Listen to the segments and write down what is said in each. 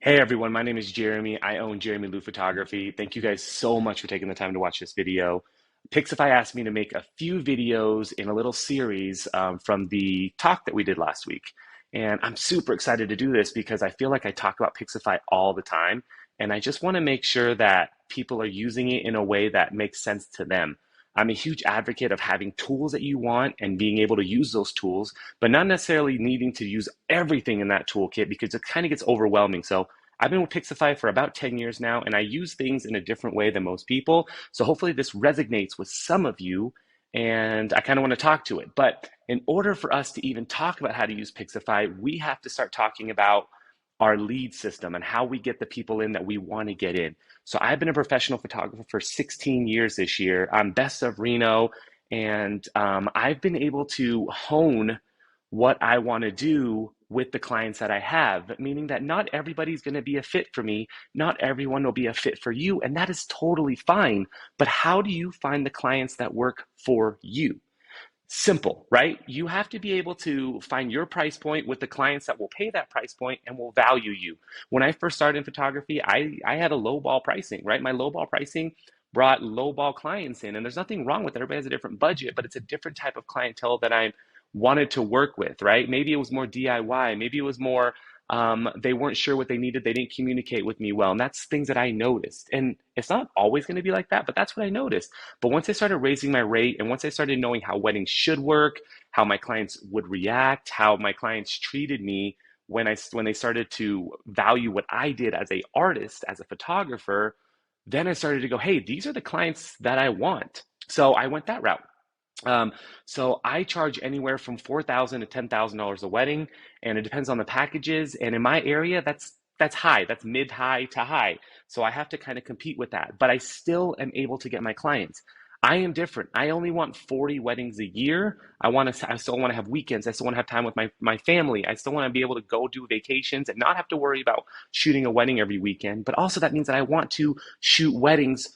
Hey everyone, my name is Jeremy. I own Jeramie Lu Photography. Thank you guys so much for taking the time to watch this video. Pixify asked me to make a few videos in a little series from the talk that we did last week. And I'm super excited to do this because I feel like I talk about Pixify all the time. And I just want to make sure that people are using it in a way that makes sense to them. I'm a huge advocate of having tools that you want and being able to use those tools, but not necessarily needing to use everything in that toolkit because it kind of gets overwhelming. So I've been with Pixify for about 10 years now, and I use things in a different way than most people. So hopefully this resonates with some of you, and I kind of want to talk to it. But in order for us to even talk about how to use Pixify, we have to start talking about our lead system and how we get the people in that we want to get in. So I've been a professional photographer for 16 years this year. I'm best of Reno, and I've been able to hone what I want to do with the clients that I have, meaning that not everybody's going to be a fit for me. Not everyone will be a fit for you, and that is totally fine. But how do you find the clients that work for you? Simple, right? You have to be able to find your price point with the clients that will pay that price point and will value you. When I first started in photography, I had a low ball pricing, right? My low ball pricing brought low ball clients in, and there's nothing wrong with it. Everybody has a different budget, but it's a different type of clientele that I wanted to work with, right? Maybe it was more DIY, maybe it was more they weren't sure what they needed. They didn't communicate with me well. And that's things that I noticed. And it's not always going to be like that, but that's what I noticed. But once I started raising my rate and once I started knowing how weddings should work, how my clients would react, how my clients treated me when they started to value what I did as a artist, as a photographer, then I started to go, hey, these are the clients that I want. So I went that route. Um, so I charge anywhere from $4,000 to $10,000 a wedding, and it depends on the packages. And in my area, that's high, that's mid-high to high. So I have to kind of compete with that, but I still am able to get my clients. I am different. I only want 40 weddings a year. I still want to have weekends. I still want to have time with my family. I still want to be able to go do vacations and not have to worry about shooting a wedding every weekend. But also that means that I want to shoot weddings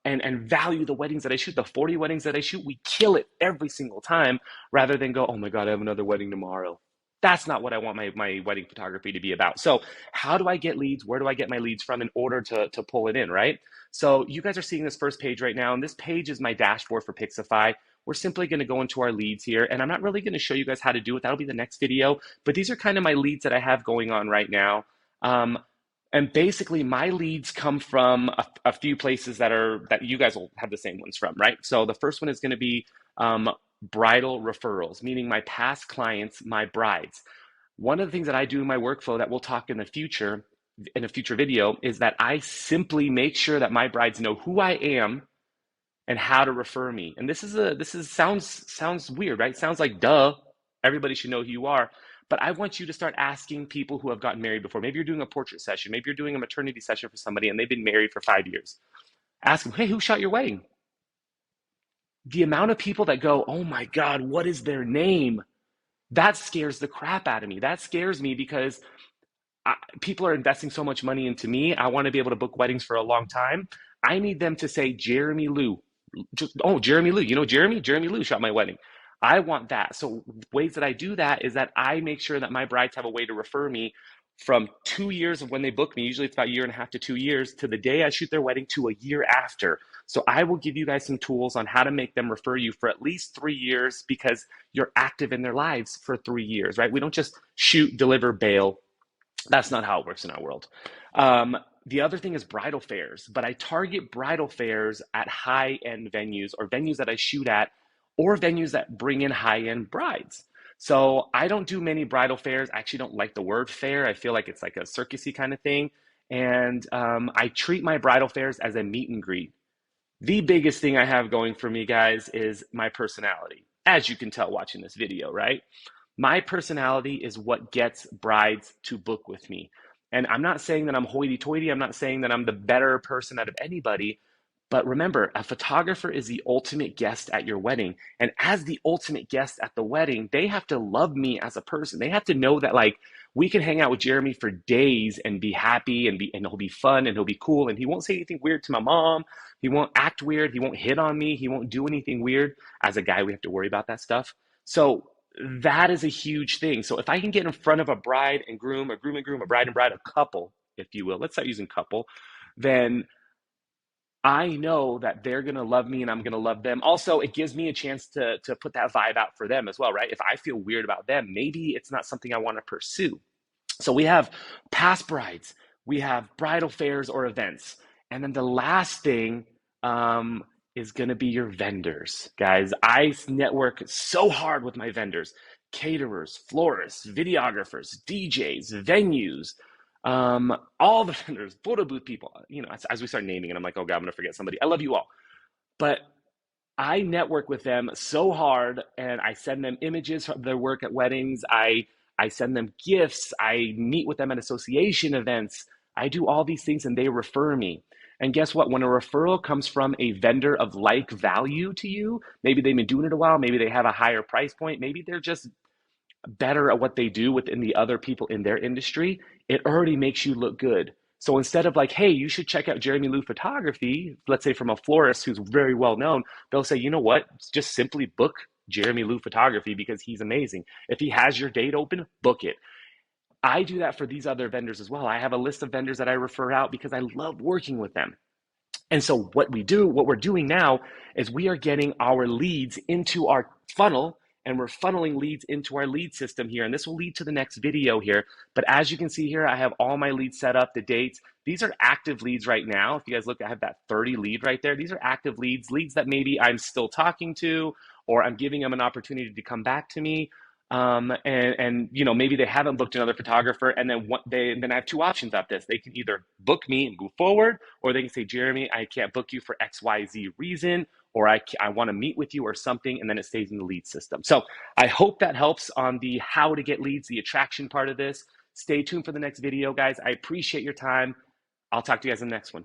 and value the weddings that I shoot. The 40 weddings that I shoot, we kill it every single time rather than go, oh my God, I have another wedding tomorrow. That's not what I want my wedding photography to be about. So how do I get leads? Where do I get my leads from in order to pull it in, right? So you guys are seeing this first page right now, and this page is my dashboard for Pixify. We're simply going to go into our leads here, and I'm not really going to show you guys how to do it. That'll be the next video, but these are kind of my leads that I have going on right now. And basically, my leads come from a few places that you guys will have the same ones from, right? So the first one is going to be bridal referrals, meaning my past clients, my brides. One of the things that I do in my workflow that we'll talk in a future video, is that I simply make sure that my brides know who I am and how to refer me. And sounds weird, right? Sounds like duh, everybody should know who you are. But I want you to start asking people who have gotten married before. Maybe you're doing a portrait session, maybe you're doing a maternity session for somebody and they've been married for 5 years. Ask them, hey, who shot your wedding? The amount of people that go, oh my God, what is their name? That scares the crap out of me. That scares me because people are investing so much money into me. I want to be able to book weddings for a long time. I need them to say Jeramie Lu. Just, oh, Jeramie Lu. You know Jeremy? Jeramie Lu shot my wedding. I want that. So ways that I do that is that I make sure that my brides have a way to refer me from 2 years of when they book me, usually it's about a year and a half to 2 years, to the day I shoot their wedding to a year after. So I will give you guys some tools on how to make them refer you for at least 3 years because you're active in their lives for 3 years, right? We don't just shoot, deliver, bail. That's not how it works in our world. The other thing is bridal fairs, but I target bridal fairs at high-end venues or venues that I shoot at or venues that bring in high-end brides. So I don't do many bridal fairs. I actually don't like the word fair. I feel like it's like a circusy kind of thing. And I treat my bridal fairs as a meet and greet. The biggest thing I have going for me, guys, is my personality. As you can tell watching this video, right? My personality is what gets brides to book with me. And I'm not saying that I'm hoity-toity. I'm not saying that I'm the better person out of anybody. But remember, a photographer is the ultimate guest at your wedding. And as the ultimate guest at the wedding, they have to love me as a person. They have to know that, like, we can hang out with Jeramie for days and be happy and he'll be fun and he'll be cool and he won't say anything weird to my mom. He won't act weird. He won't hit on me. He won't do anything weird. As a guy, we have to worry about that stuff. So that is a huge thing. So if I can get in front of a bride and groom, a groom and groom, a bride and bride, a couple, if you will, let's start using couple, then I know that they're gonna love me and I'm gonna love them. Also, it gives me a chance to put that vibe out for them as well, right? If I feel weird about them, maybe it's not something I want to pursue. So we have past brides, we have bridal fairs or events, and then the last thing is going to be your vendors, guys. I network so hard with my vendors: caterers, florists, videographers, DJs, venues, all the vendors, photo booth people. You know, as we start naming it, I'm like, oh God, I'm going to forget somebody. I love you all, but I network with them so hard, and I send them images from their work at weddings. I send them gifts. I meet with them at association events. I do all these things and they refer me. And guess what? When a referral comes from a vendor of like value to you, maybe they've been doing it a while, maybe they have a higher price point, maybe they're just better at what they do within the other people in their industry, it already makes you look good. So instead of like, hey, you should check out Jeramie Lu Photography, let's say from a florist who's very well known, they'll say, you know what, just simply book Jeramie Lu Photography because he's amazing. If he has your date open, book it. I do that for these other vendors as well. I have a list of vendors that I refer out because I love working with them. And so what we're doing now is we are getting our leads into our funnel, and we're funneling leads into our lead system here. And this will lead to the next video here. But as you can see here, I have all my leads set up, the dates. These are active leads right now. If you guys look, I have that 30 lead right there. These are active leads, leads that maybe I'm still talking to, or I'm giving them an opportunity to come back to me. And you know, maybe they haven't booked another photographer, and then I have two options at this. They can either book me and move forward, or they can say, Jeramie, I can't book you for XYZ reason, or I want to meet with you or something, and then it stays in the lead system. So I hope that helps on the how to get leads, the attraction part of this. Stay tuned for the next video, guys. I appreciate your time. I'll talk to you guys in the next one.